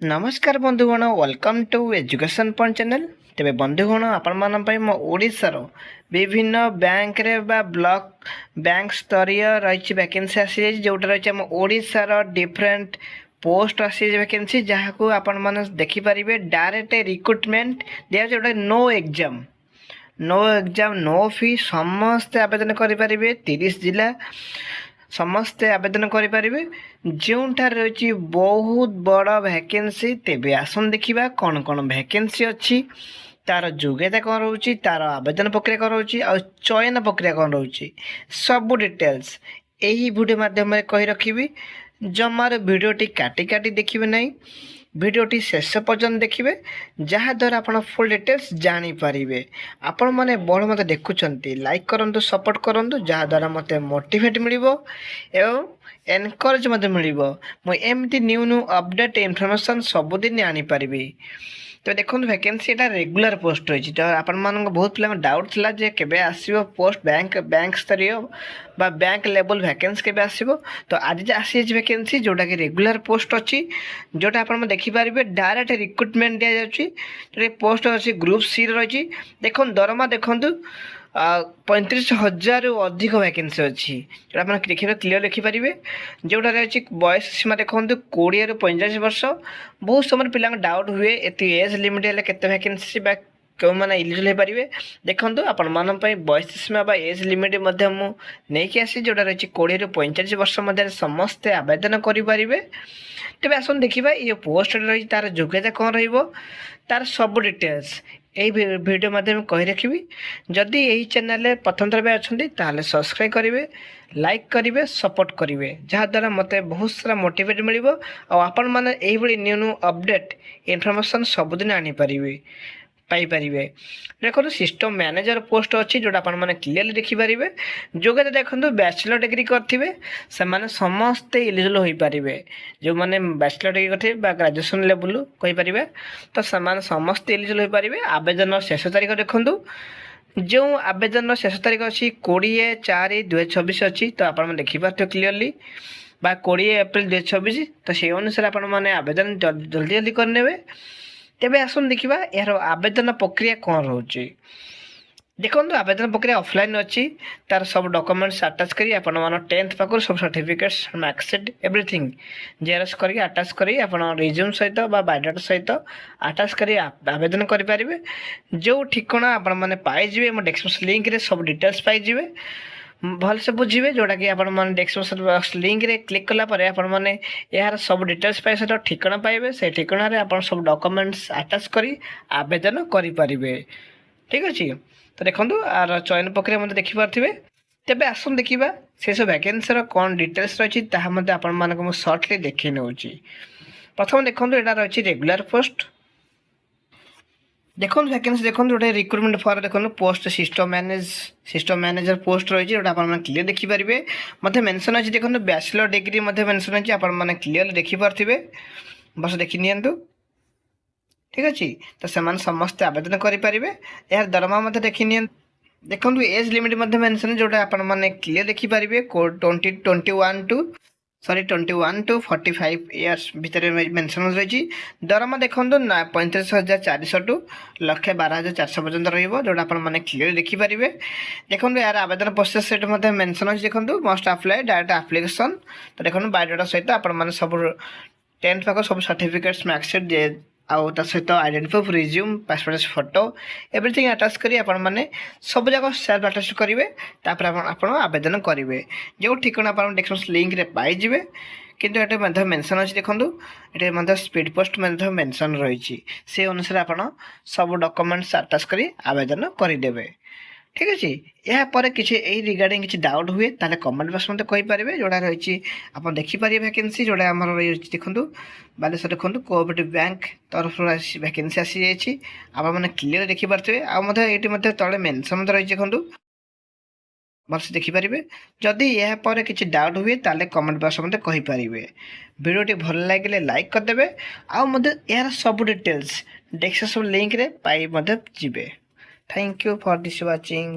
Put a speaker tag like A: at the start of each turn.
A: नमस्कार बंधुगण welcome to education point channel. तेरे बंधुगण आपण मो ओडिशार विभिन्न बैंक रे बा ब्लॉक बैंक स्तरीय रही वैकेंसी आसी जोटा रही आम ओडिशार डिफरेंट पोस्ट आसी वैकेंसी जहाँ को आपण मैंने देखिपारे डायरेक्ट रिक्रुटमेंट दिया जोटा नो एग्जाम नो फी समस्ते आवेदन करें 30 जिला समस्ते आवेदन करें जोठार रही बहुत बड़ वैकेंसी। तेबे आसन देखा कौन कौन वैकेंसी अच्छी तार योग्यता कौन रोचे तार आवेदन प्रक्रिया कौन रोचे आ चयन प्रक्रिया कौन रोचे सब डिटेल्स यही वीडियो माध्यम कही रखी। जमार वीडियोटी काटी काटी देखिए ना, वीडियोटी शेष पर्यंत देखिए जहाँद्वारा आप फुल डिटेल्स जानीपारे। आपण मैंने बड़ मत देखुंत लाइक करूँ सपोर्ट करूँ जहाँद्वारा मत मोटिवेट मिल एवं एनकरेज मिल मुझे न्यू न्यू अपडेट इनफर्मेशन सबुदिन आनीपारि। तो देखो वैकेंसी एटा रेगुलर पोस्ट रही आपण बहुत पिला डाउट थिला जे केबे आसीबो पोस्ट बैंक स्तरीय बा बैंक लेवल वैकेंसी केबे आसीबो। तो आज आसी वैकेंसी जोटा कि रेगुलर पोस्ट अच्छी जोटा आपण देखि पारिबे डायरेक्ट रिक्रुटमेंट दिया जाउची। तो पोस्ट अच्छी ग्रुप सी रही देखो दरमा देखंतु 35,000 अधिक वैकेंसी अच्छी जोटा आप देखिए क्लीयर लिखिपारे। जोटा रही बयस सीमा देखो 20 ରୁ 45 वर्ष। बहुत समय पिला डाउट हुए ये एज लिमिट है केते वैकेंसी क्यों मैंने इलिजिबल हो पारे। देखो आपण मान बयस सीमा बा एज लिमिट नहीं आसी जोटा रही 20 ରୁ 45 वर्ष मध्य समस्ते आवेदन करें। तेज आसन देखा ये पोस्ट रही तार योग्यता कौन तार सब डिटेल्स यही वीडियो माध्यम कही रखी। जदि यही चैनल प्रथम थर अच्छा सब्सक्राइब करेंगे लाइक करेंगे सपोर्ट करेंगे जहाँद्वारा मत बहुत सारा मोटिवेट मिल आपण मैंने यही न्यू न्यू अपडेट इनफर्मेशन सबुदिन आनीपारे पाइपर। देखो सिस्टम मैनेजर पोस्ट अच्छी जोटा आप क्लीयरली देखिपारे। योग्यता देखो बैचलर डिग्री करेंगे से समस्ते इलिजिबल हो पारे। जो मैंने बैचलर डिग्री करेंगे ग्रेजुएशन लेवल कहीपर तो समस्ते इलिजिबल हो पारे। आवेदन शेष तारीख देखूँ जो आवेदन शेष तारीख अच्छी 20/4/2024 अच्छी। तो आप देखिपारे क्लीयरली बा 20 एप्रिल 2024। तो से अनुसार आप आवेदन जल्दी जल्दी करने। तेबे आसन देखा यार आवेदन प्रक्रिया कौन रोचे। देखो आवेदन प्रक्रिया ऑफलाइन अच्छी तार सब डॉक्यूमेंट्स अटैच करी आपण 10th पाखर सब सर्टिफिकेट्स मार्कशीट एवरीथिंग जेरक्स करके अटैच करी आपण रिज्यूम सहित बा बायोडाटा सहित अटैच करी आवेदन करें। जो ठिकाना आपण मैंने पाइबे मो डिस्क्रिप्शन लिंक रे सब डिटेल्स पाइबे भल से बुझे जोटा कि आप डिस्क्रिप्शन लिंक रे क्लिक कलापर आपने यार सब डिटेल्स पाए सहित ठिकाना पाइबे से ठिकाना आप सब डॉक्यूमेंट्स अटैच करी आवेदन करें। ठीक अच्छे। तो देखो आर चयन प्रक्रिया मत देखिपारे। तेबे आसन देखा से सब वैकेंसी कौन डिटेल्स रही आप सर्टली देखी नौ। प्रथम देखो यहाँ रही रेगुलर पोस्ट। देखो वैकेंसी देखो गोटे रिक्रुटमेंट फॉर देखो पोस्ट सिस्टम मैनेजर पोस्ट रही है आप क्लीयर देखिपारे। मत मेंशन अच्छी देखो बैचलर डिग्री मेंशन अच्छी आप क्लीयर देखिपारे बस देखी नियंतु। ठीक अच्छे। तो से समस्ते आवेदन करें यार दरमा मत देखी नि। देखो एज लिमिट मेंशन जोटा आप क्लीयर देखिपारे 21 to 45 इयर्स भितर मेंशन रही। दरमा देखो 35,400 टू 1,12,400 पर्यंत रोटा आप क्लीयर देखिपारे। देखो यार आवेदन प्रोसेस सेट मेंशन अच्छी देखो मस्ट अप्लाई डायरेक्ट एप्लिकेशन। तो देखो बायोडाटा सहित आप सब 10th पाखर सब सर्टिफिकेट्स मार्कशीट आउ सहित identity proof resume passport size photo everything attach करी आपण माने सब जगह सेल्फ अटैच करेंगे। तापर आपण आवेदन करेंगे जो ठिकाना आप डिस्क्रिप्शन लिंक रे पाइबे। किंतु ये मेंशन अच्छी देखो ये स्पीड पोस्ट मेंशन रही से अनुसार आप सब डॉक्यूमेंट्स अटैच करी आवेदन करदेवे। ठीक अच्छे। यापर किसी यही रिगार्डिंग किसी डाउट हुए ताले कमेंट बॉक्स मत कहींपारे जोड़ा रही आप देखिपारे वैकेंसी जोड़ा आम रही देखूँ बालेश्वर देखो कोऑपरेटिव बैंक तरफ वैकेंसी आसी जाइए आप क्लीयर देखिपारे। आगे तले मेंशन रही देखूँ भलसे देखिपारे। जदि यापर किसी डाउट हुए ताले कमेंट बॉक्स मत कहींपारे। वीडियोटी भल लगे लाइक करदे यार सब डिटेल्स डिस्क्रिप्शन लिंक रे पाई जी। Thank you for this watching.